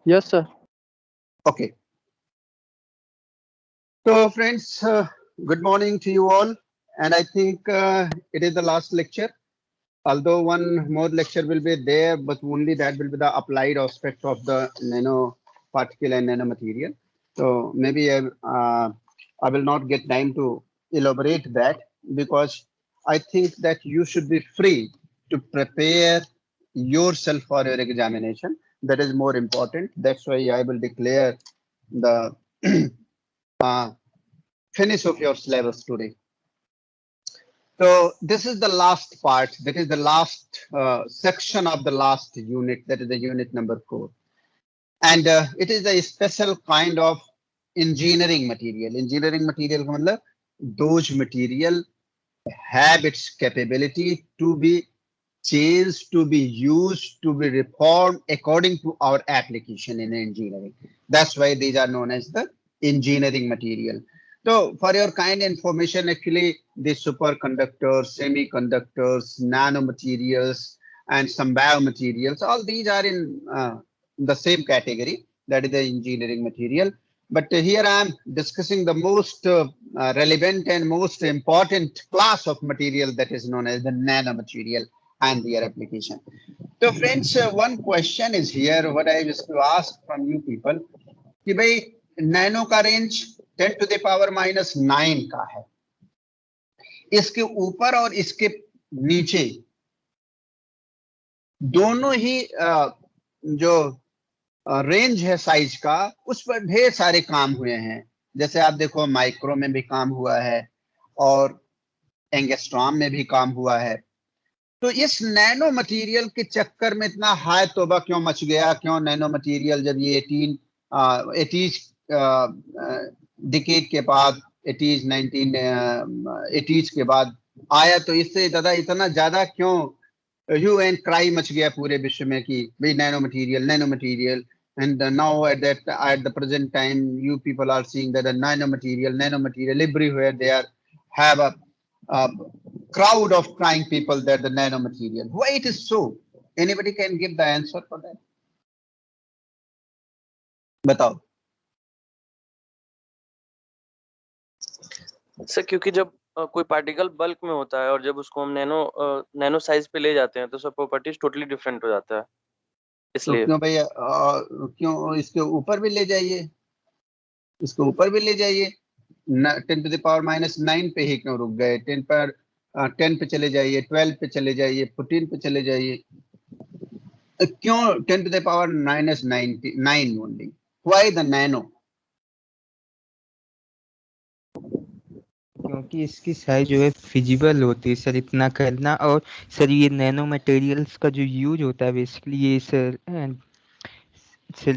Yes, sir. Okay. So, friends, good morning to you all. And I think it is the last lecture. Although one more lecture will be there, but only that will be the applied aspect of the nano particle and nanomaterial. So maybe I will not get time to elaborate that because I think that you should be free to prepare yourself for your examination. That is more important. That's why I will declare the uh, finish of your syllabus today. So this is the last part. That is the last section of the last unit. That is the unit number 4, and it is a special kind of engineering material. Engineering material का मतलब those material have its capability to be changed, to be used, to be reformed according to our application in engineering. That's why these are known as the engineering material. So for your kind information, actually the superconductors, semiconductors, nanomaterials, and some biomaterials, all these are in the same category. That is the engineering material. But here I am discussing the most relevant and most important class of material that is known as the nanomaterial and their application. So friends, one question is here what I wish to ask from you people कि भाई nano का range 10 to the power minus 9 का है. इसके ऊपर और इसके नीचे दोनों ही जो रेंज है साइज का उस पर ढेर सारे काम हुए हैं. जैसे आप देखो माइक्रो में भी काम हुआ है और एंगस्ट्रॉम में भी काम हुआ है. तो इस नैनो मटेरियल के चक्कर में इतना हाय तौबा क्यों मच गया? क्यों नैनो मटेरियल जब ये 80s डिकेड के बाद 80s 1980s के बाद आया तो इससे ज्यादा इतना ज्यादा क्यों ह्यू एंड क्राई मच गया पूरे विश्व में कि भाई nano material and now at the present time you people are seeing that the nano material everywhere they are have a crowd of crying people that the nano material. Why it is so? Anybody can give the answer for that? बताओ. Sir क्योंकि जब कोई particle bulk में होता है और जब उसको हम नैनो साइज पे ले जाते हैं तो सब प्रॉपर्टीज टोटली डिफरेंट हो जाता है, तो इसलिए क्यों भैया क्यों इसके ऊपर भी ले जाइए, इसको ऊपर भी ले जाइए. 10 to the power minus 9 पे ही क्यों रुक गए? 10 पे चले जाइए, 12 पे चले जाइए, 14 पे चले जाइए. क्यों 10 to the power minus 9 only? Why the nano? क्योंकि इसकी साइज जो है फिजिबल होती है सर इतना करना. और सर ये नैनो मटेरियल्स का जो यूज होता है बेसिकली ये सर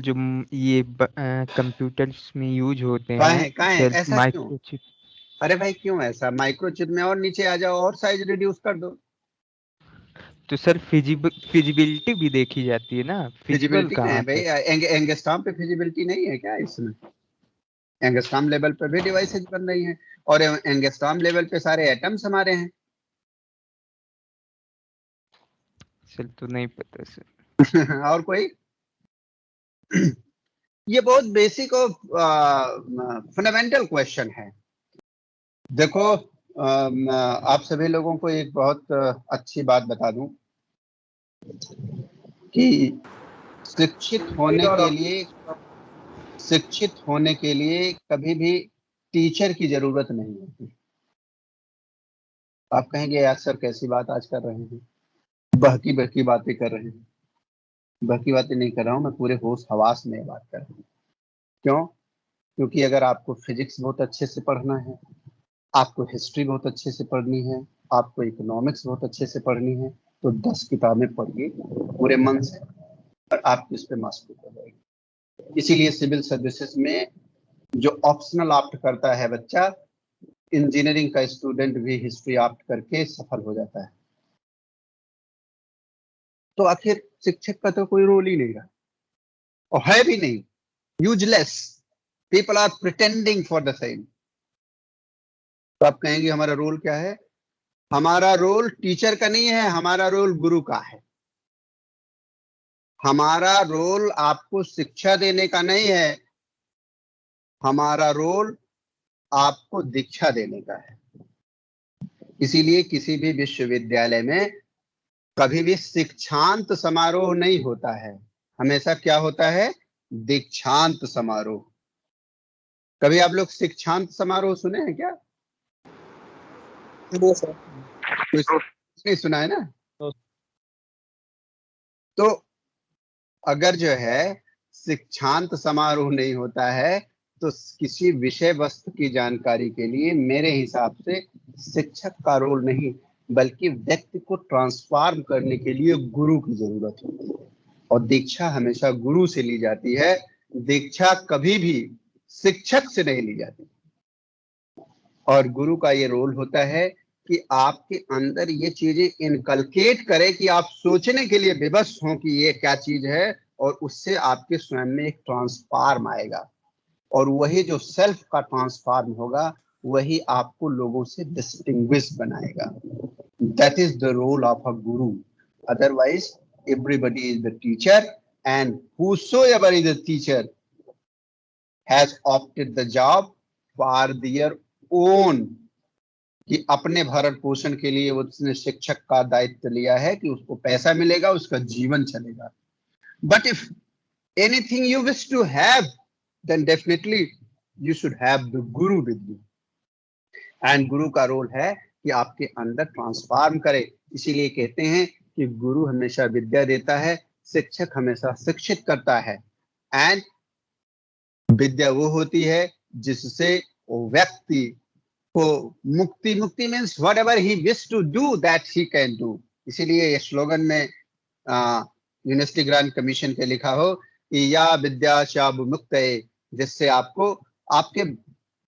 जो ये कंप्यूटर्स में यूज होते हैं कहाँ है सर ऐसा क्यों? माइक्रोचिप. अरे भाई क्यों ऐसा? माइक्रोचिप में और नीचे आ जाओ और साइज रिड्यूस कर दो. तो सर फिजिबिलिटी भी देखी जाती है ना. फिजिबल फिजिबिलिटी कहाँ है भाई? एंगस्ट्रॉम पे फिजिबिलिटी नहीं है क्या? इसमें एंगस्ट्रॉम लेवल पे भी डिवाइसेज बन रही हैं और एंगस्ट्रॉम लेवल पे सारे एटम्स हमारे हैं. सर तो नहीं पता सर. और कोई? ये बहुत बेसिक और फंडामेंटल क्वेश्चन है. देखो आप सभी लोगों को एक बहुत अच्छी बात बता दूं कि शिक्षित होने के लिए कभी भी टीचर की जरूरत नहीं होती. आप कहेंगे यार सर कैसी बात आज कर रहे हैं, बहकी बातें कर रहे हैं. बहकी बातें नहीं कर रहा हूं मैं, पूरे होश हवास में बात कर रहा हूं. क्यों? क्योंकि अगर आपको फिजिक्स बहुत अच्छे से पढ़ना है, आपको हिस्ट्री बहुत अच्छे से पढ़नी है, आपको इकोनॉमिक्स बहुत अच्छे से पढ़नी है, तो 10 किताबें पढ़िए पूरे मन से और आपको इस पे मास्टरी हो जाएगी. इसीलिए सिविल सर्विसेज में जो ऑप्शनल ऑप्ट करता है बच्चा, इंजीनियरिंग का स्टूडेंट भी हिस्ट्री ऑप्ट करके सफल हो जाता है. तो आखिर शिक्षक का तो कोई रोल ही नहीं रहा और है भी नहीं. Useless people are pretending for the same. तो आप कहेंगे हमारा रोल क्या है? हमारा रोल टीचर का नहीं है, हमारा रोल गुरु का है. हमारा रोल आपको शिक्षा देने का नहीं है, हमारा रोल आपको दीक्षा देने का है। इसीलिए किसी भी विश्वविद्यालय में कभी भी शिक्षांत समारोह नहीं होता है, हमेशा क्या होता है? दीक्षांत समारोह। कभी आप लोग शिक्षांत समारोह सुने हैं क्या? नहीं सुना है ना? तो अगर जो है शिक्षांत समारोह नहीं होता है तो किसी विषय वस्तु की जानकारी के लिए मेरे हिसाब से शिक्षक का रोल नहीं बल्कि व्यक्ति को ट्रांसफॉर्म करने के लिए गुरु की जरूरत होती है। और दीक्षा हमेशा गुरु से ली जाती है, दीक्षा कभी भी शिक्षक से नहीं ली जाती। और गुरु का ये रोल होता है कि आपके अंदर ये चीजें इनकलकेट करे कि आप सोचने के लिए विवश हों कि ये क्या चीज है, और उससे आपके स्वयं में एक ट्रांसफॉर्म आएगा। और वही जो सेल्फ का ट्रांसफॉर्म होगा वही आपको लोगों से डिस्टिंग्विश बनाएगा। That is the role of a guru. Otherwise everybody is the teacher and whosoever is a teacher has opted the job for their own, कि अपने भरण पोषण के लिए उसने शिक्षक का दायित्व लिया है कि उसको पैसा मिलेगा, उसका जीवन चलेगा। But if anything you wish to have then definitely you should have the guru with you. And गुरु का रोल है कि आपके अंदर ट्रांसफॉर्म करे। इसीलिए कहते हैं कि गुरु हमेशा विद्या देता है, शिक्षक हमेशा शिक्षित करता है। एंड विद्या वो होती है जिससे व्यक्ति को मुक्ति, मुक्ति means whatever he wish to do that he can do. इसीलिए ये स्लोगन में यूनिवर्सिटी ग्रांट कमीशन के लिखा हो कि या विद्या शाब मुक्त, जिससे आपको आपके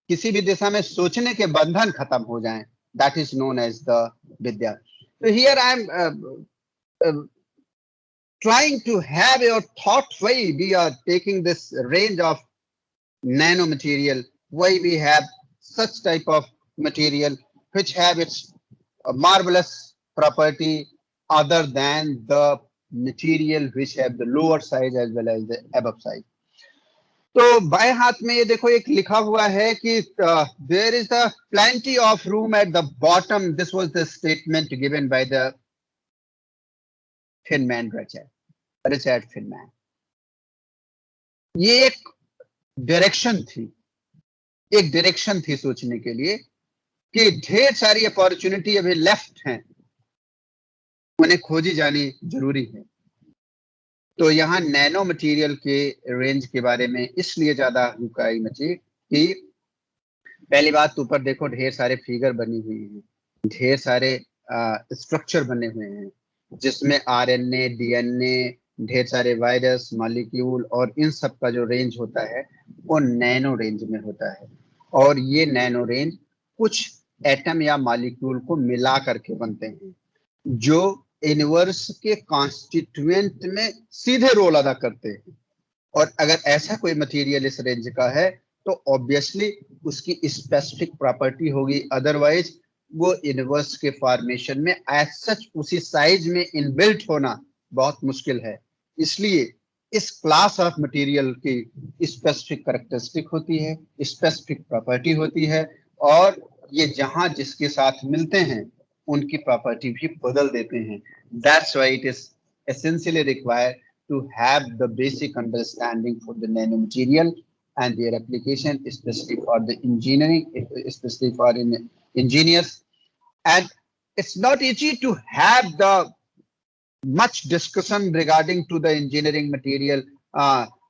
किसी भी दिशा में सोचने के बंधन खत्म हो जाएं। That is known as the vidya. तो here I am trying to have your thought why we are taking this range of nano material, why we have such type of material which have its marvelous property other than the material which have the lower size as well as the above size. तो बाएं हाथ में ये देखो एक लिखा हुआ है कि there is a plenty of room at the bottom. This was the statement given by the Feynman, Richard Feynman. ये एक डायरेक्शन थी सोचने के लिए कि ढेर सारी अपॉर्चुनिटी अभी लेफ्ट हैं, उन्हें खोजी जानी जरूरी है। तो यहाँ नैनो मटेरियल के रेंज के बारे में इसलिए ज्यादा हुकाई मची कि पहली बात तो ऊपर देखो ढेर सारे फिगर बनी हुई हैं, ढेर सारे स्ट्रक्चर बने हुए हैं जिसमें आरएनए, डीएनए, ढेर सारे वायरस, मॉलिक्यूल और इन सब का जो रेंज होता है वो नैनो रेंज में होता है। और ये नैनो रेंज कुछ एटम या मॉलिक्यूल को मिला करके बनते हैं जो यूनिवर्स के कॉन्स्टिट्यूएंट में सीधे रोल अदा करते हैं। और अगर ऐसा कोई मटेरियल इस रेंज का है तो ऑब्वियसली उसकी स्पेसिफिक प्रॉपर्टी होगी, अदरवाइज वो यूनिवर्स के फॉर्मेशन में एज सच उसी साइज में इनबिल्ट होना बहुत मुश्किल है। इसलिए इस क्लास ऑफ मटेरियल की स्पेसिफिक कैरेक्टरिस्टिक होती है, स्पेसिफिक प्रॉपर्टी होती है, और ये जहां जिसके साथ मिलते हैं उनकी प्रॉपर्टी भी बदल देते हैं। That's why it is essentially required to have the basic understanding for the nanomaterial and their application, especially for the engineering, especially for engineers. And it's not easy to have the much discussion regarding to the engineering material,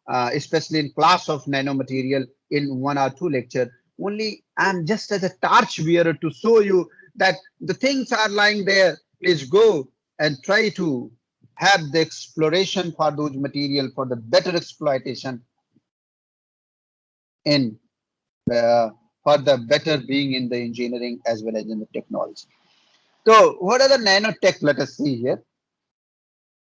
especially in class of nanomaterial in 1 or 2 lecture. Only I'm just as a torch bearer to show you that the things are lying there. Please go and try to have the exploration for those material for the better exploitation in for the better being in the engineering as well as in the technology. So what are the nanotech? Let us see here.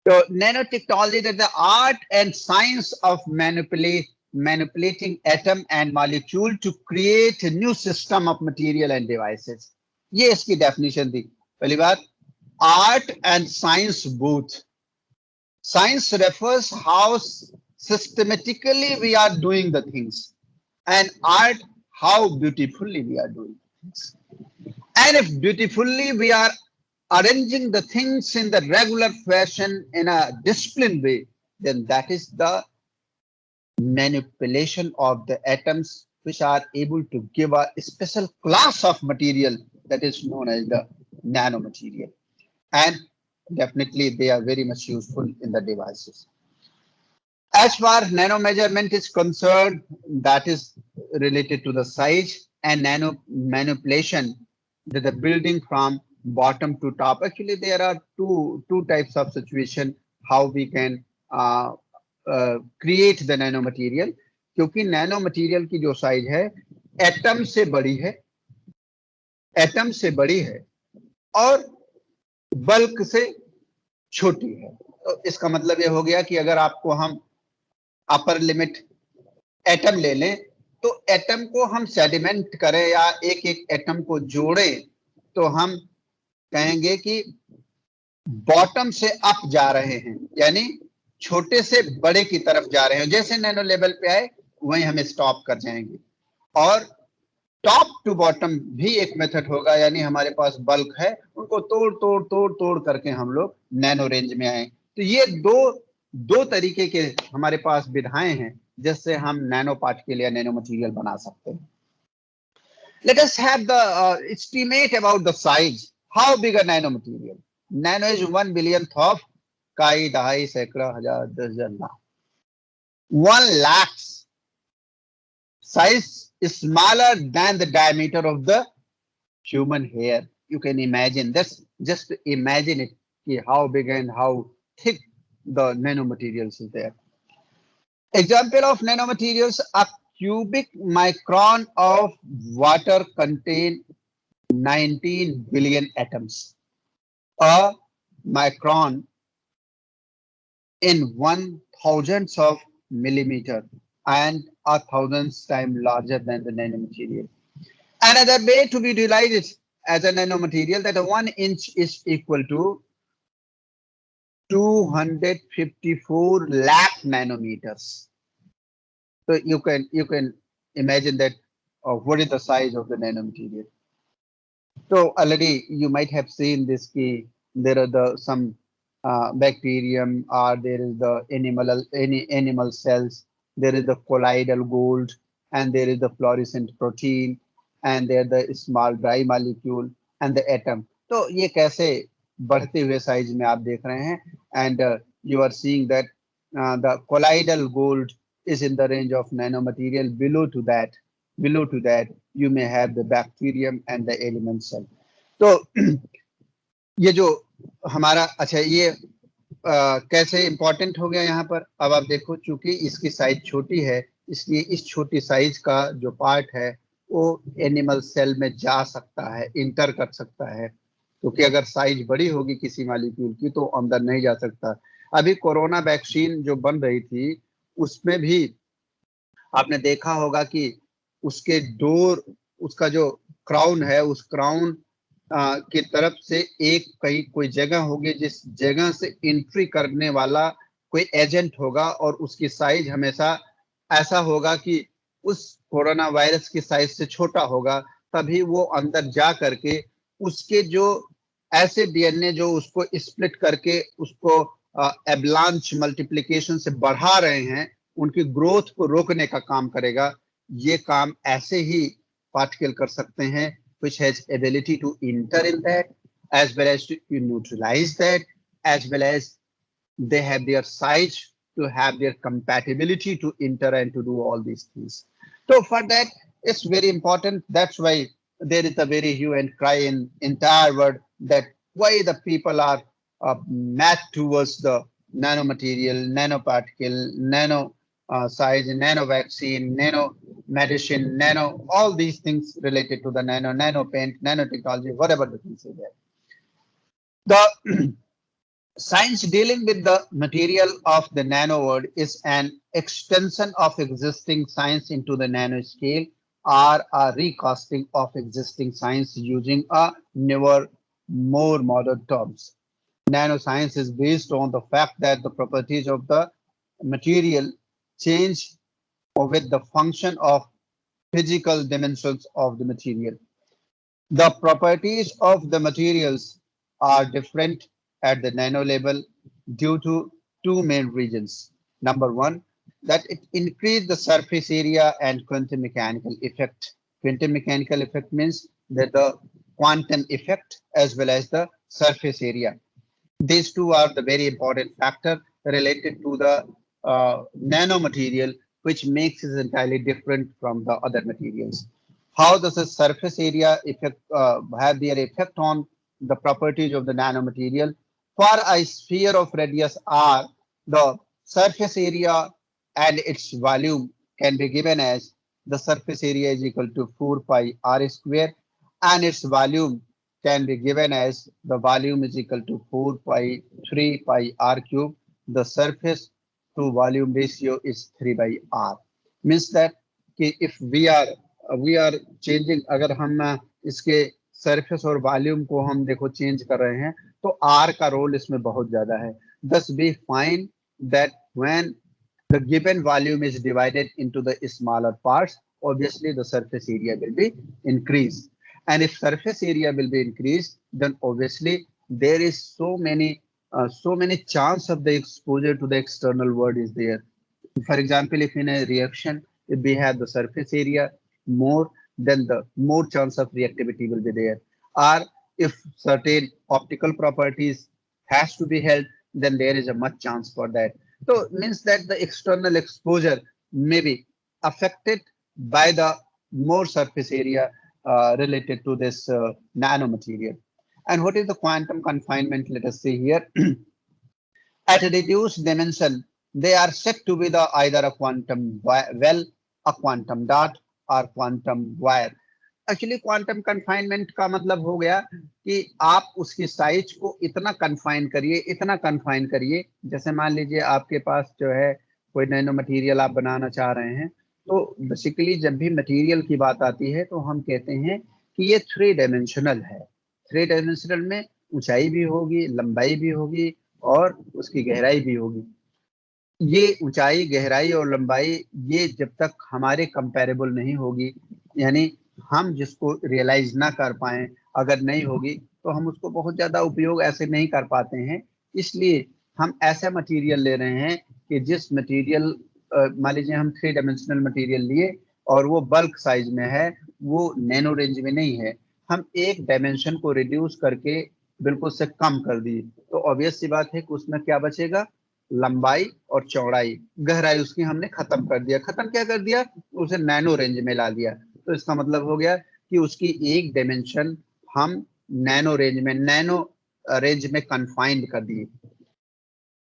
So nanotechnology is the art and science of manipulating atom and molecule to create a new system of material and devices. ये इसकी definition थी। पहली बात, art and science both, Science refers how systematically we are doing the things, and art how beautifully we are doing things. And if beautifully we are arranging the things in the regular fashion in a disciplined way, then that is the manipulation of the atoms which are able to give a special class of material that is known as the nanomaterial. And definitely they are very much useful in the devices. As far nano measurement is concerned, that is related to the size, and nano manipulation, the building from bottom to top. Actually, there are two types of situation how we can create the nano material. क्योंकि nano material की जो size है atom से बड़ी है और bulk से छोटी है। तो इसका मतलब ये हो गया कि अगर आपको हम अपर लिमिट एटम ले लें तो एटम को हम सेडिमेंट करें या एक एक एटम को जोड़ें तो हम कहेंगे कि बॉटम से अप जा रहे हैं, यानी छोटे से बड़े की तरफ जा रहे हैं। जैसे नैनो लेवल पे आए वहीं हम स्टॉप कर जाएंगे। और टॉप टू बॉटम भी एक मेथड होगा, यानी हमारे पास बल्क है उनको तोड़ करके हम लोग नैनो रेंज में आए। तो ये दो तरीके के हमारे पास विधाएं हैं जिससे हम नैनो पार्टिकल या नैनो मटेरियल बना सकते हैं। Let us have the estimate about the size. How big a nano material? Nano is 1 billionth of काई दहाई सैकड़ा हजार 10,000 lakh 1 lakh size is smaller than the diameter of the human hair. You can imagine this. Just imagine it, how big and how thick the nanomaterials is there. Example of nanomaterials: a cubic micron of water contain 19 billion atoms. A micron in 1/1000th of millimeter and a thousandth time larger than the nanomaterial. Another way to visualize it as a nanomaterial, that 1 inch is equal to 254 lakh nanometers. So you can imagine that what is the size of the nanomaterial. So already you might have seen this key. There are some bacterium, or there is the animal cells. There is the colloidal gold, and there is the fluorescent protein, and there the small dry molecule and the atom. तो ये कैसे बढ़ते हुए size में आप देख रहे हैं, and you are seeing that the colloidal gold is in the range of nanomaterial. Below to that you may have the bacterium and the element cell. तो ये जो हमारा अच्छा ये कैसे इंपॉर्टेंट हो गया यहाँ पर, अब आप देखो चूंकि इसकी साइज छोटी है इसलिए इस छोटी साइज का जो पार्ट है वो एनिमल सेल में जा सकता है, इंटर कर सकता है, क्योंकि अगर साइज बड़ी होगी किसी मॉलिक्यूल की तो अंदर नहीं जा सकता। अभी कोरोना वैक्सीन जो बन रही थी उसमें भी आपने देखा होगा कि उसके डोर, उसका जो क्राउन है उस क्राउन की तरफ से एक कहीं कोई जगह होगी जिस जगह से एंट्री करने वाला कोई एजेंट होगा और उसकी साइज हमेशा ऐसा होगा कि उस कोरोना वायरस की साइज से छोटा होगा, तभी वो अंदर जा करके उसके जो ऐसे डीएनए जो उसको स्प्लिट करके उसको एवलांच मल्टीप्लिकेशन से बढ़ा रहे हैं उनकी ग्रोथ को रोकने का काम करेगा। ये काम ऐसे ही पार्टिकल कर सकते हैं which has ability to enter in that, as well as to neutralize that, as well as they have their size to have their compatibility to enter and to do all these things. So for that, it's very important. That's why there is a very hue and cry in entire world that why the people are mad towards the nanomaterial, nanoparticle, nano size, nano vaccine, nano medicine, nano, all these things related to the nano paint, nanotechnology, whatever the things are there. The science dealing with the material of the nano world is an extension of existing science into the nanoscale, or a recasting of existing science using a newer, more modern terms. nanoscience is based on the fact that the properties of the material change with the function of physical dimensions of the material. The properties of the materials are different at the nano level due to two main reasons. Number one, that it increased the surface area and quantum mechanical effect. Quantum mechanical effect means that the quantum effect as well as the surface area. These two are the very important factor related to the nanomaterial, which makes it entirely different from the other materials. How does the surface area effect have their effect on the properties of the nanomaterial? For a sphere of radius r, the surface area and its volume can be given as the surface area is equal to 4 pi r square, and its volume can be given as the volume is equal to 4 pi 3 pi r cube. The surface to volume ratio is 3 by r. Means that कि if we are changing, अगर हम इसके surface और volume को हम देखो change कर रहे हैं तो r का रोल इसमें बहुत ज्यादा है. Thus we find that when the given volume is divided into the smaller parts, obviously the surface area will be increased. And if surface area will be increased, then obviously there is so many chance of the exposure to the external world is there. For example, if in a reaction, if we have the surface area more, then the more chance of reactivity will be there. Or if certain optical properties has to be held, then there is a much chance for that. So it means that the external exposure may be affected by the more surface area related to this nanomaterial. And what is the quantum confinement? Let us see here. At a reduced dimension, they are said to be the either a quantum well, a quantum dot, or quantum wire. Actually quantum confinement का मतलब हो गया कि आप उसकी size को इतना confine करिए, जैसे मान लीजिए आपके पास जो है कोई नैनो मटेरियल आप बनाना चाह रहे हैं, तो बेसिकली जब भी मटेरियल की बात आती है तो हम कहते हैं कि ये 3 डायमेंशनल है. 3 डायमेंशनल में ऊंचाई भी होगी, लंबाई भी होगी और उसकी गहराई भी होगी. ये ऊंचाई, गहराई और लंबाई ये जब तक हमारे कंपैरेबल नहीं होगी, यानी हम जिसको रियलाइज ना कर पाए, अगर नहीं होगी तो हम उसको बहुत ज्यादा उपयोग ऐसे नहीं कर पाते हैं. इसलिए हम ऐसा मटेरियल ले रहे हैं कि जिस मटेरियल मान लीजिए हम 3 डायमेंशनल मटेरियल लिए और वो बल्क साइज में है, वो नैनो रेंज में नहीं है, हम एक डायमेंशन को रिड्यूस करके बिल्कुल से कम कर दिए, तो ऑब्वियस सी बात है कि उसमें क्या बचेगा, लंबाई और चौड़ाई. गहराई उसकी हमने खत्म कर दिया. खत्म क्या कर दिया, उसे नैनो रेंज में ला दिया. तो इसका मतलब हो गया कि उसकी एक डायमेंशन हम नैनो रेंज में कन्फाइंड कर दिए.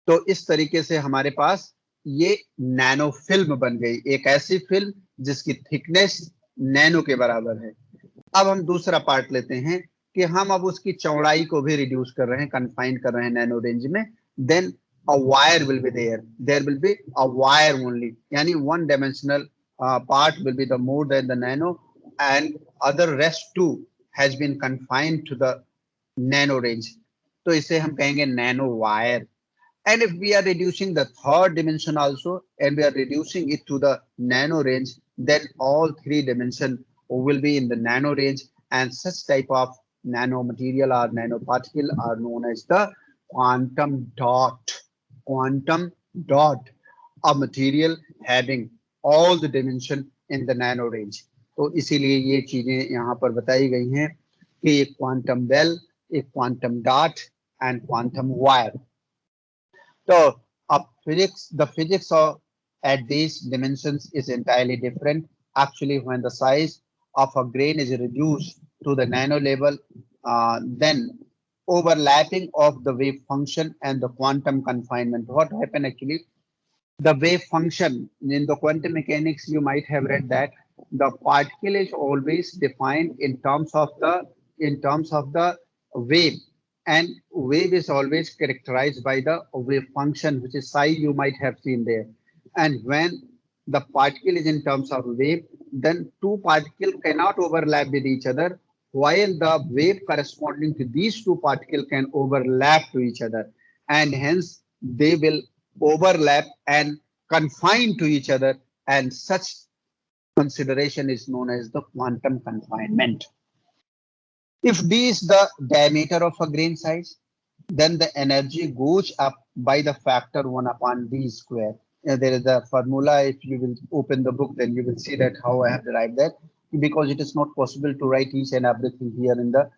तो इस तरीके से हमारे पास ये नैनो फिल्म बन गई, एक ऐसी फिल्म जिसकी थिकनेस नैनो के बराबर है. अब हम दूसरा पार्ट लेते हैं कि हम अब उसकी चौड़ाई को भी रिड्यूस कर रहे हैं, कन्फाइन कर रहे हैं नैनो रेंज में. Then a wire will be there. There will be a wire only. Yani one dimensional part will be the more than the nano, and other rest too has been confined to the nano range. तो इसे हम कहेंगे nano wire. And if we are reducing the third dimension also, and we are reducing it to the nano range, then all 3 dimensions will be in the nano range, and such type of nano material or nanoparticle are known as the quantum dot. Quantum dot, a material having all the dimension in the nano range. तो इसीलिए ये चीजें यहाँ पर बताई गई हैं कि एक क्वांटम बेल, एक quantum dot and quantum wire. तो अब the physics of at these dimensions is entirely different. Actually, when the size of a grain is reduced to the nano level, then overlapping of the wave function and the quantum confinement. What happened actually? The wave function in the quantum mechanics, you might have read that the particle is always defined in terms of the wave, and wave is always characterized by the wave function, which is psi. You might have seen there. And when the particle is in terms of wave, then 2 particles cannot overlap with each other. while the wave corresponding to these two particles can overlap to each other, and hence they will overlap and confine to each other, and such consideration is known as the quantum confinement. If d is the diameter of a grain size, then the energy goes up by the factor 1 upon d square. There is a formula. If you will open the book, then you will see that how I have derived that, because it is not possible to write each and everything here in the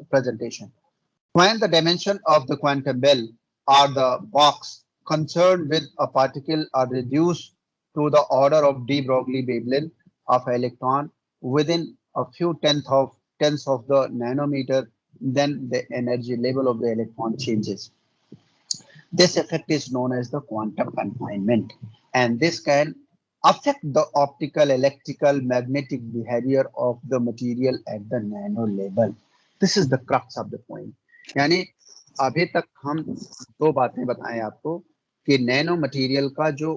presentation. When the dimension of the quantum bell or the box concerned with a particle are reduced to the order of de Broglie wavelength of an electron within a few tenths of the nanometer, then the energy level of the electron changes. This effect is known as the quantum confinement, and this can affect the optical, electrical, magnetic behavior of the material at the nano level. This is the crux of the point. यानी अभी तक हम दो बातें बताएं आपको कि nano material का जो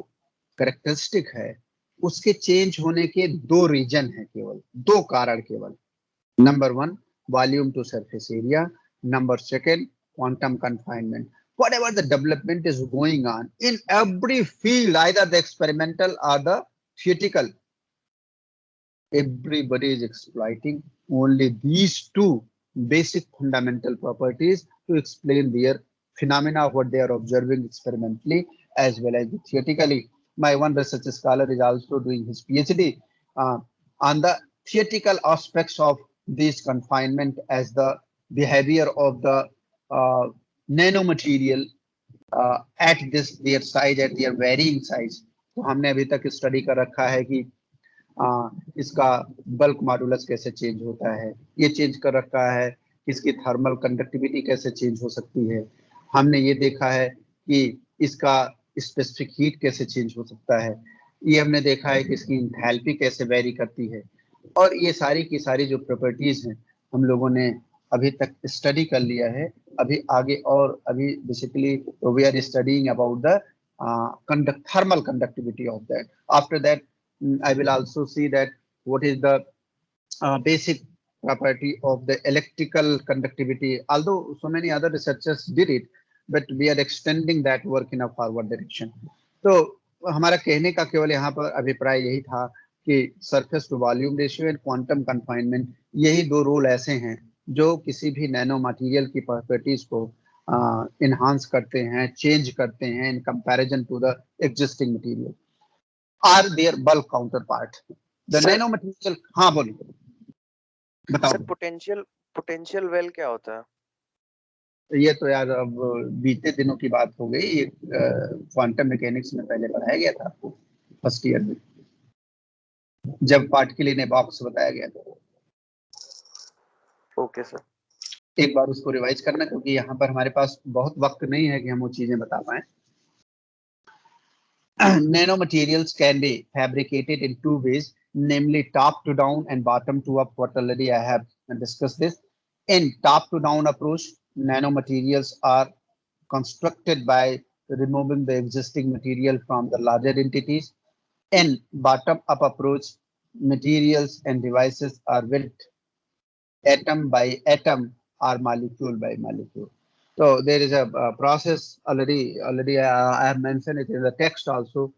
करेक्टरिस्टिक है उसके चेंज होने के दो रीजन है, केवल दो कारण केवल. Number one, volume to surface area. Number second, quantum confinement. Whatever the development is going on in every field, either the experimental or the theoretical, everybody is exploiting only these two basic fundamental properties to explain their phenomena, what they are observing experimentally as well as theoretically. My one research scholar is also doing his PhD on the theoretical aspects of this confinement as the behavior of the nanomaterial at this their size, at their varying size. तो हमने अभी तक study कर रखा है कि इसका bulk modulus कैसे चेंज होता है, ये चेंज कर रखा है इसकी थर्मल कंडक्टिविटी कैसे चेंज हो सकती है, हमने ये देखा है कि इसका स्पेसिफिक हीट कैसे चेंज हो सकता है, ये हमने देखा है कि इसकी एंथैल्पी कैसे वेरी करती है, और ये सारी की सारी जो प्रॉपर्टीज हैं हम लोगों ने अभी तक स्टडी कर लिया है. अभी आगे और अभी basically we are studying about the thermal conductivity of that. After that I will also see that what is the basic property of the electrical conductivity, although so many other researchers did it, but we are extending that work in a forward direction. तो हमारा कहने का केवल यहाँ पर अभिप्राय यही था कि surface to volume ratio and quantum confinement, यही दो रूल ऐसे हैं जो किसी भी नैनो मटेरियल की प्रॉपर्टीज को इनहांस करते हैं, चेंज करते हैं in comparison to the existing material. Are their bulk counterpart. The nanomaterial. हाँ बोलिए, बताओ. सर पोटेंशियल वेल क्या होता है? ये तो यार अब बीते दिनों की बात हो गई. ये क्वांटम मैकेनिक्स में पहले पढ़ाया गया था आपको फर्स्ट ईयर में, जब पार्टिकल इन ए बॉक्स बताया गया था. ओके सर, एक बार उसको रिवाइज करना, क्योंकि यहाँ पर हमारे पास बहुत वक्त नहीं है कि हम वो चीजें बता पाए. Nanomaterials can be fabricated in two ways, namely top to down and bottom to up. What already I have discussed this. In top to down approach, nanomaterials are constructed by removing the existing material from the larger entities. In bottom up approach, materials and devices are built atom by atom or molecule by molecule. So there is a process already I have mentioned it in the text also,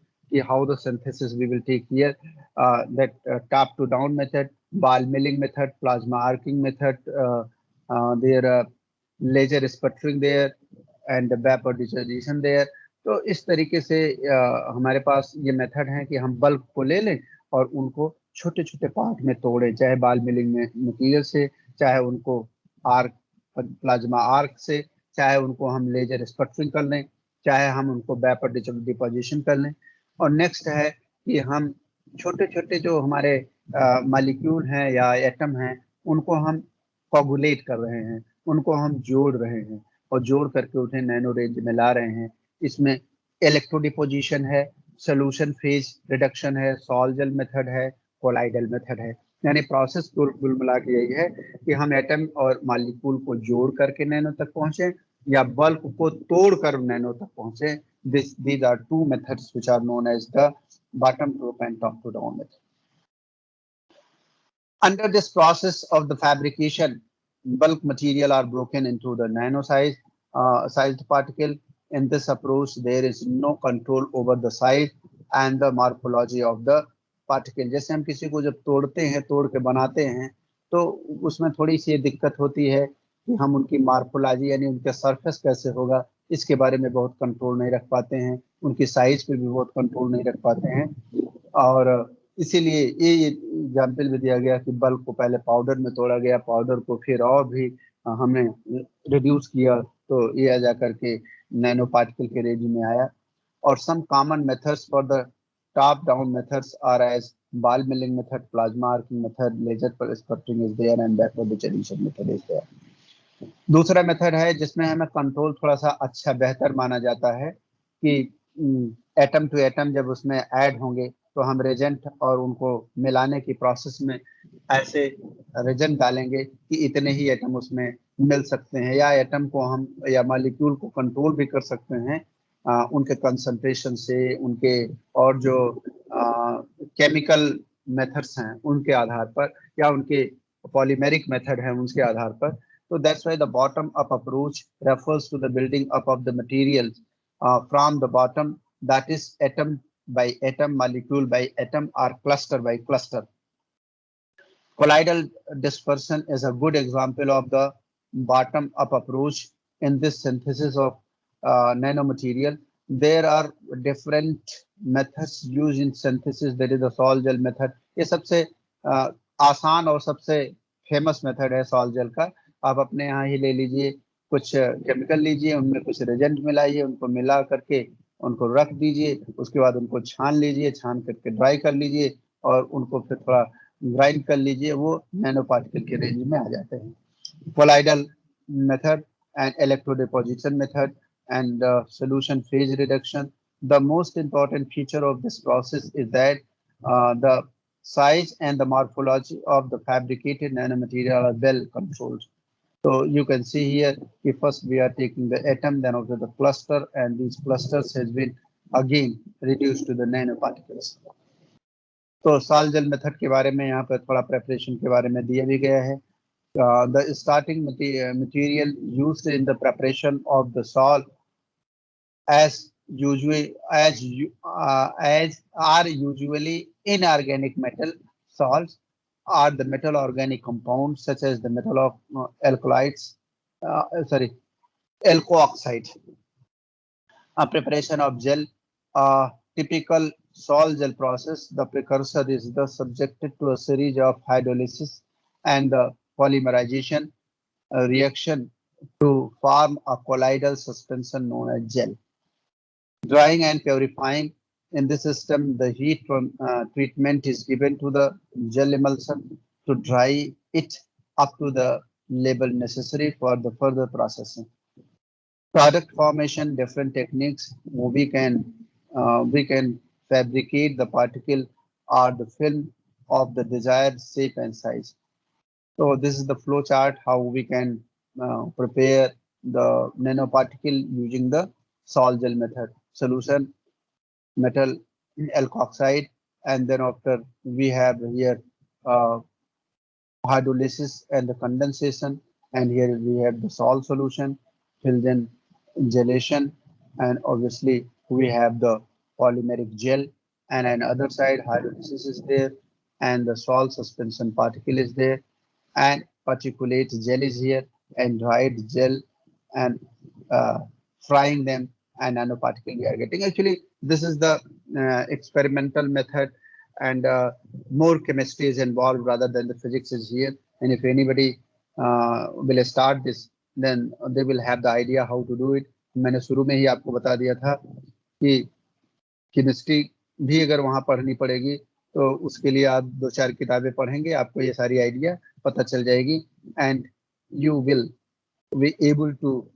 how the synthesis we will take here, that top to down method, ball milling method, plasma arcing method, there laser sputtering there, and the vapor deposition there. तो इस तरीके से हमारे पास ये method है कि हम bulk को ले लें और उनको छोटे छोटे पार्ट में तोड़ें, चाहे बॉल मिलिंग में मटीरियल से, चाहे उनको आर्क प्लाज्मा आर्क से, चाहे उनको हम लेजर स्पटरिंग कर लें, चाहे हम उनको वेपर डिपोजिशन कर लें. और नेक्स्ट है कि हम छोटे छोटे जो हमारे मॉलिक्यूल हैं या एटम हैं उनको हम कोगुलेट कर रहे हैं, उनको हम जोड़ रहे हैं और जोड़ करके उन्हें नैनो रेंज में ला रहे हैं. इसमें इलेक्ट्रो डिपोजिशन है, सोल्यूशन फेज रिडक्शन है, सॉल्जल मेथड है, कोलाइडल मेथड है. यानी प्रोसेस कुल मिला के यही है कि हम एटम और मॉलिक्यूल को जोड़ करके नैनो तक पहुंचे या बल्क को तोड़कर नैनो तक पहुंचे. These are two methods which are known as the bottom to up and top to down method. Under this process of the fabrication, bulk material are broken into the nano sized particle. In this approach, there is no control over the size and the morphology of the particle. जैसे हम किसी को जब तोड़ते हैं, तोड़ के बनाते हैं, तो उसमें थोड़ी सी दिक्कत होती है कि हम उनकी मार्फोलॉजी यानी उनका सरफेस कैसे होगा, इसके बारे में बहुत कंट्रोल नहीं रख पाते हैं, उनकी साइज पे भी बहुत कंट्रोल नहीं रख पाते हैं। और इसीलिए ये एग्जाम्पल भी दिया गया कि बल्ब को पहले पाउडर में तोड़ा गया, पाउडर को फिर और भी हमने रिड्यूस किया, तो ये आ जा करके नैनो पार्टिकल के रेंज में आया। और some common methods for the top down methods are as ball milling method, plasma arcing method, laser sputtering is there and backward deterioration method is there. दूसरा मेथड है जिसमें हमें कंट्रोल थोड़ा सा अच्छा बेहतर माना जाता है कि एटम टू एटम जब उसमें ऐड होंगे तो हम रेजेंट और उनको मिलाने की प्रोसेस में ऐसे रेजेंट डालेंगे कि इतने ही एटम उसमें मिल सकते हैं, या एटम को हम या मॉलिक्यूल को कंट्रोल भी कर सकते हैं उनके कंसंट्रेशन से, उनके और जो केमिकल मेथड्स हैं उनके आधार पर, या उनके पॉलीमेरिक मेथड हैं उसके आधार पर। So that's why the bottom up approach refers to the building up of the materials from the bottom, that is atom by atom, molecule by atom, or cluster by cluster. Colloidal dispersion is a good example of the bottom up approach in this synthesis of nanomaterial. There are different methods used in synthesis. There is the Sol gel method. ये सबसे आसान और सबसे famous method है sol jail का। आप अपने यहाँ ही ले लीजिए, कुछ केमिकल लीजिए, उनमें कुछ रेजेंट मिलाइए, उनको मिला करके उनको रख दीजिए, उसके बाद उनको छान लीजिए, छान करके ड्राई कर लीजिए और उनको फिर थोड़ा ग्राइंड कर लीजिए, वो नैनो पार्टिकल के रेंज में आ जाते हैं। Colloidal method and electro deposition method and solution phase reduction. The most important feature of this process is that the size and the morphology of the fabricated nanomaterial are well controlled. So you can see here, first we are taking the atom, then after the cluster, and these clusters has been again reduced to the nanoparticles. तो sol jail method के बारे में यहाँ पर थोड़ा preparation के बारे में दिया भी गया है। The starting material used in the preparation of the salt as are usually inorganic metal salts, are the metal organic compounds such as the metal of alkoxide. A preparation of gel, typical sol gel process, the precursor is thus subjected to a series of hydrolysis and polymerization reaction to form a colloidal suspension known as gel. Drying and purifying. In this system, the heat from treatment is given to the gel emulsion to dry it up to the level necessary for the further processing. Product formation, different techniques. We can fabricate the particle or the film of the desired shape and size. So this is the flow chart how we can prepare the nanoparticle using the sol gel method. Solution, metal alkoxide, and then after we have here hydrolysis and the condensation, and here we have the salt solution, till then gelation, and obviously we have the polymeric gel, and on other side hydrolysis is there, and the salt suspension particle is there, and particulate gel is here, and dried gel, and frying them, and nanoparticle we are getting. Actually, this is the experimental method, and more chemistry is involved rather than the physics is here. And if anybody will start this, then they will have the idea how to do it. मैंने शुरू में ही आपको बता दिया था कि chemistry भी अगर वहाँ पढ़नी पड़ेगी तो उसके लिए आप 2-4 किताबें पढ़ेंगे, आपको ये सारी आइडिया पता चल जाएगी, and you will be able to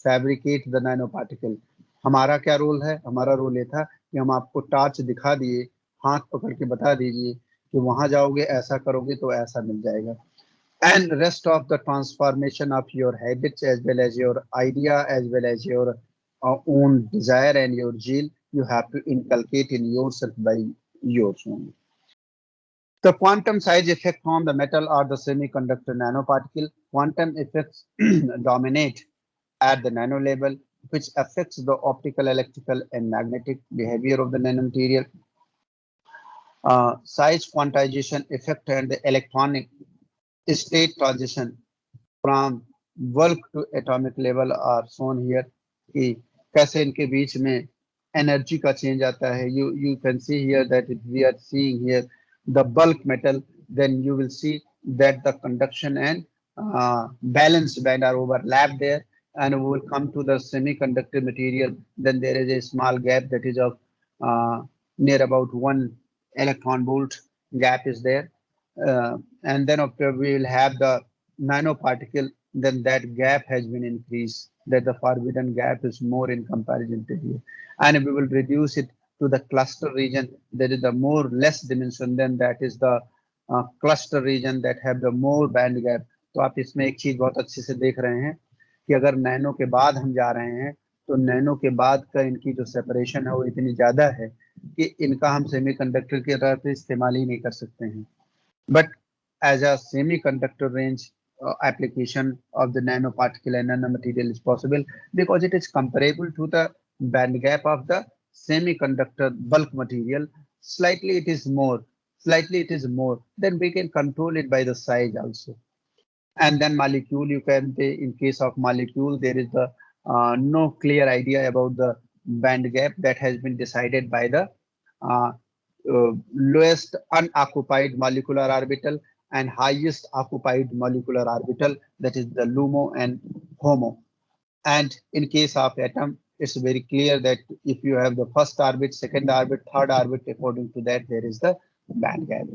fabricate the nanoparticle. हमारा क्या रोल है? हमारा रोल ये था कि हम आपको टार्च दिखा दिए, हाथ पकड़ के बता दीजिए कि वहां जाओगे ऐसा करोगे तो ऐसा मिल जाएगा. And rest of the transformation of your habits as well as your idea as well as your own desire and your zeal, you have to inculcate in yourself by yours own. The quantum size effect on the metal or the semiconductor nanoparticle. Quantum effects dominate at the nano level, which affects the optical, electrical, and magnetic behavior of the nanomaterial. Size quantization effect and the electronic state transition from bulk to atomic level are shown here. कि कैसे इनके बीच में energy का change आता है. You can see here that if we are seeing here the bulk metal, then you will see that the conduction and valence band are overlapped there, and we will come to the semiconductor material. Then there is a small gap that is of near about 1 electron volt gap is there, and then after we will have the nanoparticle. Then that gap has been increased, that the forbidden gap is more in comparison to here, and we will reduce it to the cluster region. That is the more less dimension, then that is the cluster region that have the more band gap. तो आप इसमें एक चीज बहुत अच्छे से देख रहे हैं कि अगर नैनो के बाद हम जा रहे हैं तो नैनो के बाद का इनकी जो सेपरेशन है वो इतनी ज्यादा है कि इनका हम सेमीकंडक्टर की तरह से इस्तेमाल ही नहीं कर सकते हैं. But as a semiconductor range application of the nanoparticle and nanomaterial is possible because it is comparable to the band gap of the semiconductor bulk material. Slightly it is more, then we can control it by the size also. And then molecule, you can say in case of molecule, there is the no clear idea about the band gap that has been decided by the lowest unoccupied molecular orbital and highest occupied molecular orbital, that is the LUMO and HOMO. And in case of atom, it's very clear that if you have the first orbit, second orbit, third orbit, according to that, there is the band gap.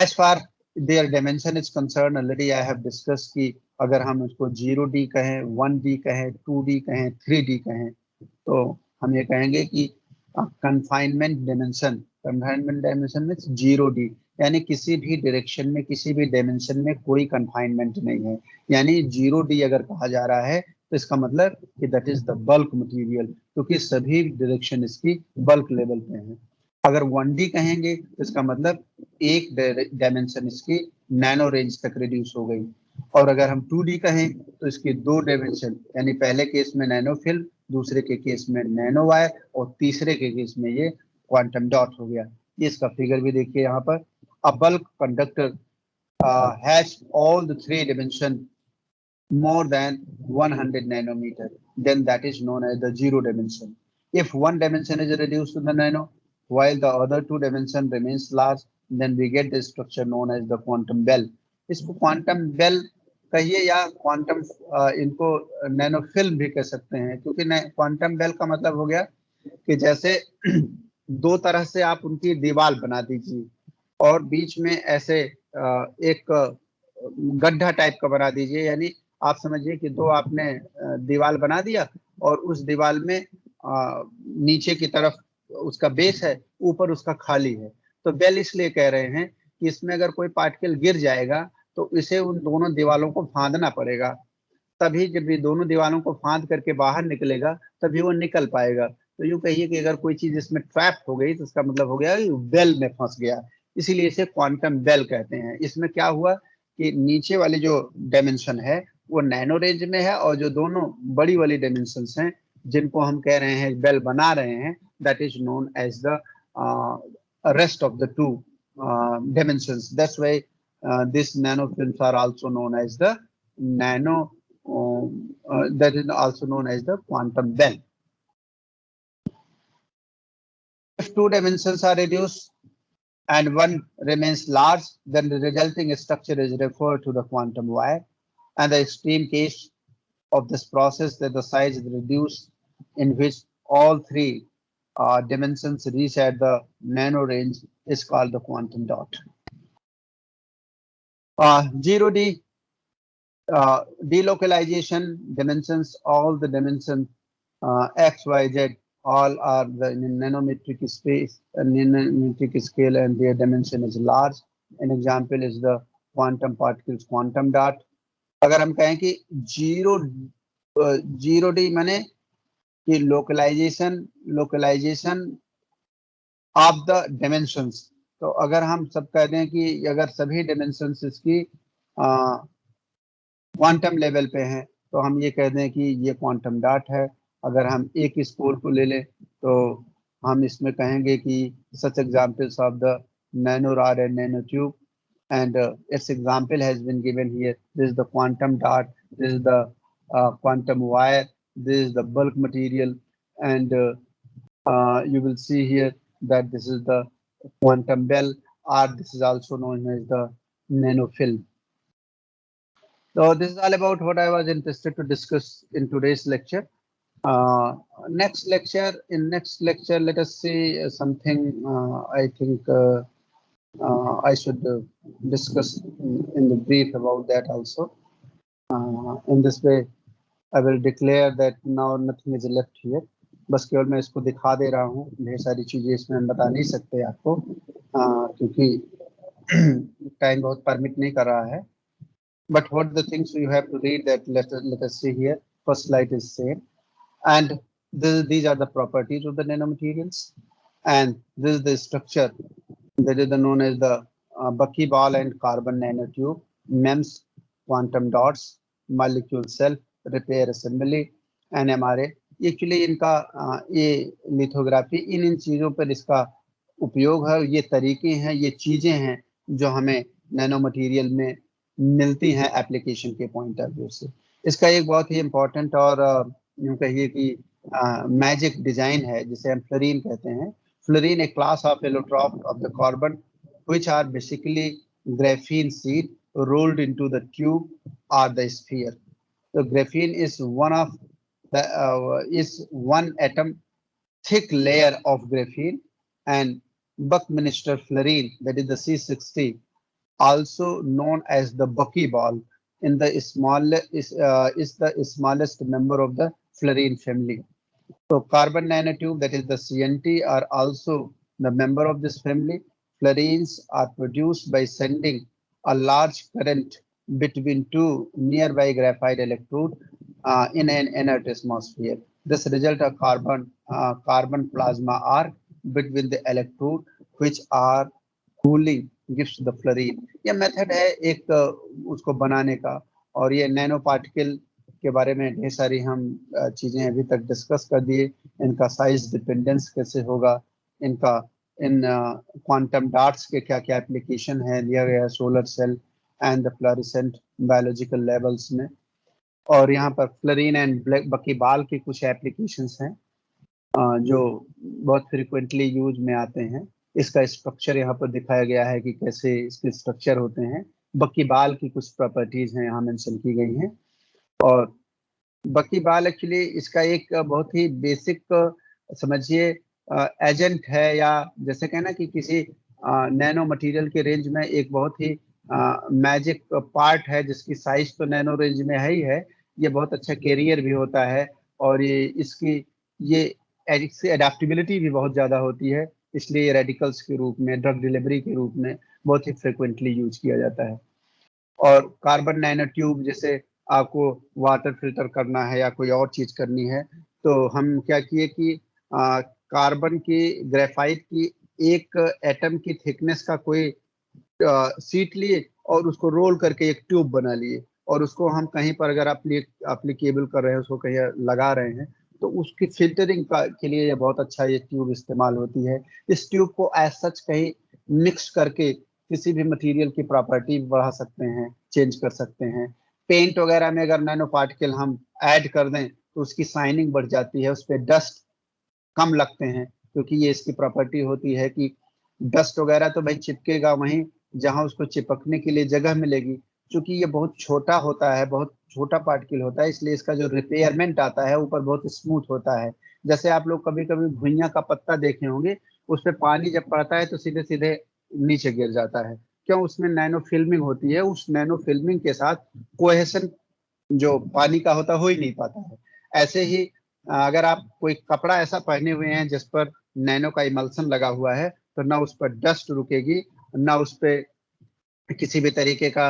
As far their dimension is concerned, already I have discussed कि अगर हम उसको 0D कहें, 1D कहें, 2D कहें, 3D कहें, तो हम ये कहेंगे कि confinement dimension means 0D, यानी किसी भी डायरेक्शन में, किसी भी डायमेंशन में कोई कन्फाइनमेंट नहीं है. यानी 0D अगर कहा जा रहा है तो इसका मतलब कि that is the bulk material, क्योंकि सभी डायरेक्शन इसकी बल्क लेवल पे हैं. अगर 1D कहेंगे तो इसका मतलब एक डायमेंशन इसकी नैनो रेंज तक रिड्यूस हो गई. और अगर हम 2D कहें तो इसकी 2 डायमेंशन, यानी पहले केस में नैनो फिल्म, दूसरे के केस में नैनो वायर, और तीसरे के केस में ये क्वांटम डॉट हो गया. ये इसका फिगर भी देखिए यहाँ पर. A bulk conductor has all the 3 dimensions more than 100 nanometer, then that is known as the 0 dimension. If one dimension is reduced to the nano, while the other 2 dimension remains large, then we get the structure known as the quantum bell. इसको quantum bell कहिए या quantum इनको nano film भी कह सकते हैं, क्योंकि quantum bell का मतलब हो गया कि जैसे 2 तरह से आप उनकी दीवार बना दीजिए और बीच में ऐसे एक गड्ढा टाइप का बना दीजिए. यानी आप समझिए कि 2 आपने दीवार बना दिया और उस दीवार में नीचे की तरफ उसका बेस है, ऊपर उसका खाली है. तो बेल इसलिए कह रहे हैं कि इसमें अगर कोई पार्टिकल गिर जाएगा तो इसे उन दोनों दीवारों को फांदना पड़ेगा, तभी जब ये दोनों दीवारों को फांद करके बाहर निकलेगा तभी वो निकल पाएगा. तो यूं कहिए कि अगर कोई चीज इसमें ट्रैप हो गई तो इसका मतलब हो गया बेल में फंस गया, इसीलिए इसे क्वांटम बेल कहते हैं. इसमें क्या हुआ कि नीचे वाली जो डायमेंशन है वो नैनो रेंज में है, और जो दोनों बड़ी वाली डायमेंशंस हैं जिनको हम कह रहे हैं बेल बना रहे हैं, that is known as the rest of the 2 dimensions. That's why these nanofilms are also known as the that is also known as the quantum bell. If 2 dimensions are reduced and one remains large, then the resulting structure is referred to the quantum wire. And the extreme case of this process, that the size is reduced, in which all 3 dimensions reach at the nano range, is called the quantum dot. 0D delocalization dimensions, all the dimensions x, y, z, all are the nanometric space, nanometric scale, and their dimension is large. An example is the quantum particles quantum dot. अगर हम कहें कि 0D माने कि localization of the dimensions, तो अगर हम सब कह दें कि अगर सभी डिमेंशंस इसकी क्वांटम लेवल पे हैं, तो हम ये कह दें कि ये क्वांटम डॉट है। अगर हम एक स्कोर को ले लें तो हम इसमें कहेंगे कि such examples of the nano rod and nano tube, and its example has been given here. This is the quantum dot, this is the quantum wire, this is the bulk material, and you will see here that this is the quantum bell, or this is also known as the nanofilm. So this is all about what I was interested to discuss in today's lecture. Next lecture, let us see something I think I should discuss in the brief about that also. In this way, I will declare that now nothing is left here. बस केवल मैं इसको दिखा दे रहा हूँ, ढेर सारी चीजें इसमें हम बता नहीं सकते आपको, क्योंकि टाइम बहुत परमिट नहीं कर रहा है. But what the things you have to read that let us see here. First slide is same, and these are the properties of the nanomaterials, and this is the structure that is known as the buckyball and carbon nanotube, MEMS, quantum dots, molecule self, repair assembly, NMRA. Actually इनका ये lithography इन चीज़ों पर इसका उपयोग है. ये तरीके हैं, ये चीज़ें हैं जो हमें नैनो मटेरियल में मिलती हैं एप्लीकेशन के पॉइंट ऑफ व्यू से. इसका एक बहुत ही इम्पोर्टेंट और यूँ कहिए कि मैजिक डिजाइन है जिसे हम फ्लोरीन कहते हैं. Fluorine, a class of allotrope of the carbon, which are basically graphene sheet rolled into the tube or the sphere. So graphene is one atom thick layer of graphene, and Buckminster fluorine, that is the C60, also known as the buckyball, in the is the smallest member of the fluorine family. So carbon nanotube, that is the CNT, are also the member of this family. Fluorines are produced by sending a large current between two nearby graphite electrodes in an inert atmosphere. This result a carbon plasma arc between the electrode, which are cooling gives the fluorine. ये method है एक उसको बनाने का, और ये nano particle के बारे में ढेर सारी हम चीजें अभी तक डिस्कस कर दिए. इनका साइज डिपेंडेंस कैसे होगा, इनका इन क्वांटम डॉट्स के क्या क्या एप्लीकेशन है दिया गया solar cell and the fluorescent biological levels में. और यहाँ पर फ्लोरीन एंड बकीबाल के कुछ एप्लीकेशंस हैं जो बहुत फ्रिक्वेंटली यूज में आते हैं. इसका स्ट्रक्चर यहाँ पर दिखाया गया है कि कैसे इसके स्ट्रक्चर होते हैं. बकीबाल की कुछ प्रॉपर्टीज हैं यहाँ मेंशन की गई हैं. और बकीबाल एक्चुअली इसका एक बहुत ही बेसिक समझिए एजेंट है, या जैसे कहना कि किसी नैनो मटेरियल के रेंज में एक बहुत ही मैजिक पार्ट है जिसकी साइज तो नैनो रेंज में है ही है. ये बहुत अच्छा कैरियर भी होता है, और ये इसकी एडेप्टेबिलिटी भी बहुत ज़्यादा होती है. इसलिए रेडिकल्स के रूप में, ड्रग डिलीवरी के रूप में बहुत ही फ्रिक्वेंटली यूज किया जाता है. और कार्बन नैनो ट्यूब, जैसे आपको वाटर फिल्टर करना है या कोई और चीज करनी है, तो हम क्या किए कि कार्बन की ग्रेफाइट की एक एटम की थिकनेस का कोई सीट लिए और उसको रोल करके एक ट्यूब बना लिए, और उसको हम कहीं पर अगर एप्लीकेबल कर रहे हैं, उसको कहीं लगा रहे हैं, तो उसकी फिल्टरिंग के लिए ये बहुत अच्छा ये ट्यूब इस्तेमाल होती है. इस ट्यूब को एज सच कहीं मिक्स करके किसी भी मटेरियल की प्रॉपर्टी बढ़ा सकते हैं, चेंज कर सकते हैं. पेंट वगैरह में अगर नैनो पार्टिकल हम ऐड कर दें तो उसकी शाइनिंग बढ़ जाती है, उस पर डस्ट कम लगते हैं, क्योंकि ये इसकी प्रॉपर्टी होती है कि डस्ट वगैरह तो भाई चिपकेगा वहीं जहां उसको चिपकने के लिए जगह मिलेगी. क्योंकि ये बहुत छोटा होता है, बहुत छोटा पार्टिकल होता है, इसलिए इसका जो रिपेयरमेंट आता है ऊपर बहुत स्मूथ होता है. जैसे आप लोग कभी कभी भुइयां का पत्ता देखे होंगे, उस पर पानी जब पड़ता है तो सीधे सीधे नीचे गिर जाता है. क्यों? उसमें नैनो फिल्मिंग होती है. उस नैनो फिल्मिंग के साथ कोहेशन जो पानी का होता हो ही नहीं पाता है. ऐसे ही अगर आप कोई कपड़ा ऐसा पहने हुए हैं जिस पर नैनो का इमल्सन लगा हुआ है, तो ना उस पर डस्ट रुकेगी, ना उस पर किसी भी तरीके का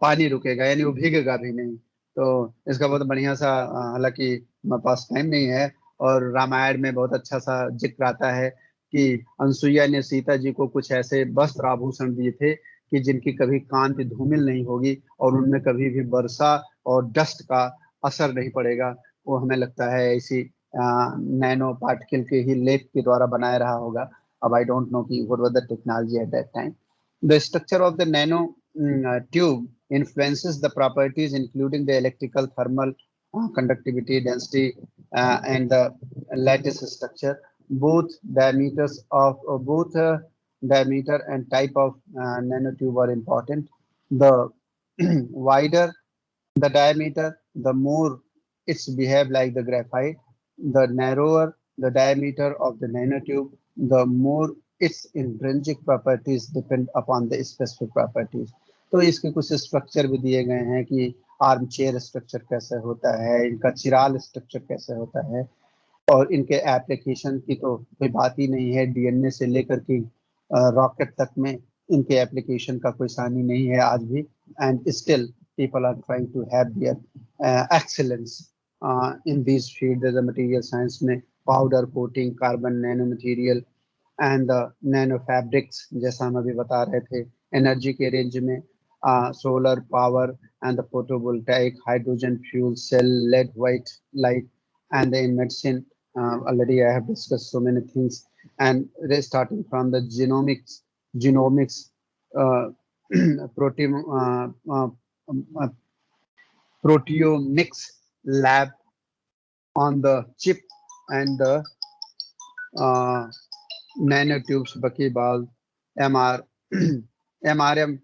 पानी रुकेगा, यानी वो भीगेगा भी नहीं. तो इसका बहुत बढ़िया सा, हालांकि मेरे पास टाइम नहीं है, और रामायण में बहुत अच्छा सा जिक्र आता है कि अनसुईया ने सीता जी को कुछ ऐसे वस्त्र आभूषण दिए थे कि जिनकी कभी कांति धूमिल नहीं होगी और उनमें कभी भी वर्षा और डस्ट का असर नहीं पड़ेगा। वो हमें लगता है इसी नैनो पार्टिकल के ही लेप के द्वारा बनाया रहा होगा। अब आई डोंट नो कि what was the technology at that time. The structure of the nano tube influences the properties including the electrical, thermal, conductivity, density, and the lattice structure. Both diameters of diameter and type of nanotube are important. The wider the diameter, the more it's behave like the graphite. The narrower the diameter of the nanotube, the more its intrinsic properties depend upon the specific properties. तो इसके कुछ structure भी दिए गए हैं कि arm chair structure कैसे होता है, इनका चिराल स्ट्रक्चर कैसे होता है, और इनके एप्लीकेशन की तो कोई बात ही नहीं है। डीएनए से लेकर के रॉकेट तक में इनके एप्लीकेशन का कोई सानी नहीं है आज भी। And still people are trying to have their excellence in these fields. There's a material science में powder coating, carbon nanomaterial and the nano fabrics जैसा हम अभी बता रहे थे। एनर्जी के रेंज में solar power and the photovoltaic, hydrogen fuel cell, lead white light, and in medicine already I have discussed so many things, and starting from the genomics, proteomics lab on the chip, and the nanotubes, buckyball, MRM,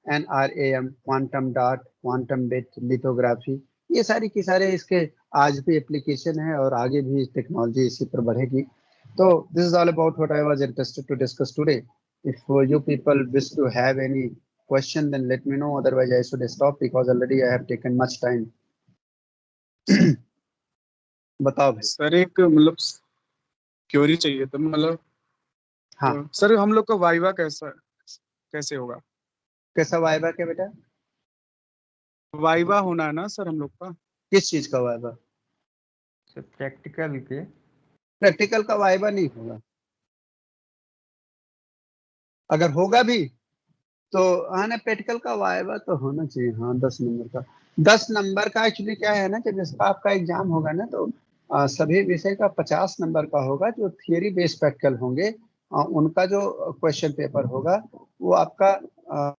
NRAM, quantum dot, quantum bit lithography, ये सारी की सारे इसके आज भी application है और आगे भी टेक्नोलॉजी इसी पर बढ़ेगी। तो this is all about what I was interested to discuss today. If you people wish to have any question, then let me know. Otherwise, I should stop because already I have taken much time. बताओ भाई। Sir एक मतलब query चाहिए था, मतलब हाँ sir हम लोग का वाइवा कैसे होगा? कैसा वाइवा क्या बेटा? वाइवा होना है ना सर हम लोग का? किस चीज का वाइवा? प्रैक्टिकल के। प्रैक्टिकल का वाइवा नहीं होगा। अगर होगा भी तो हाँ ना, प्रैक्टिकल का वाइवा तो होना चाहिए। हाँ 10 नंबर का। 10 नंबर का एक्चुअली क्या है ना कि जब आपका एग्जाम होगा ना तो सभी विषय का 50 नंबर का होगा। जो थियरी बेस्ड प्रैक्टिकल होंगे उनका जो क्वेश्चन पेपर होगा वो आपका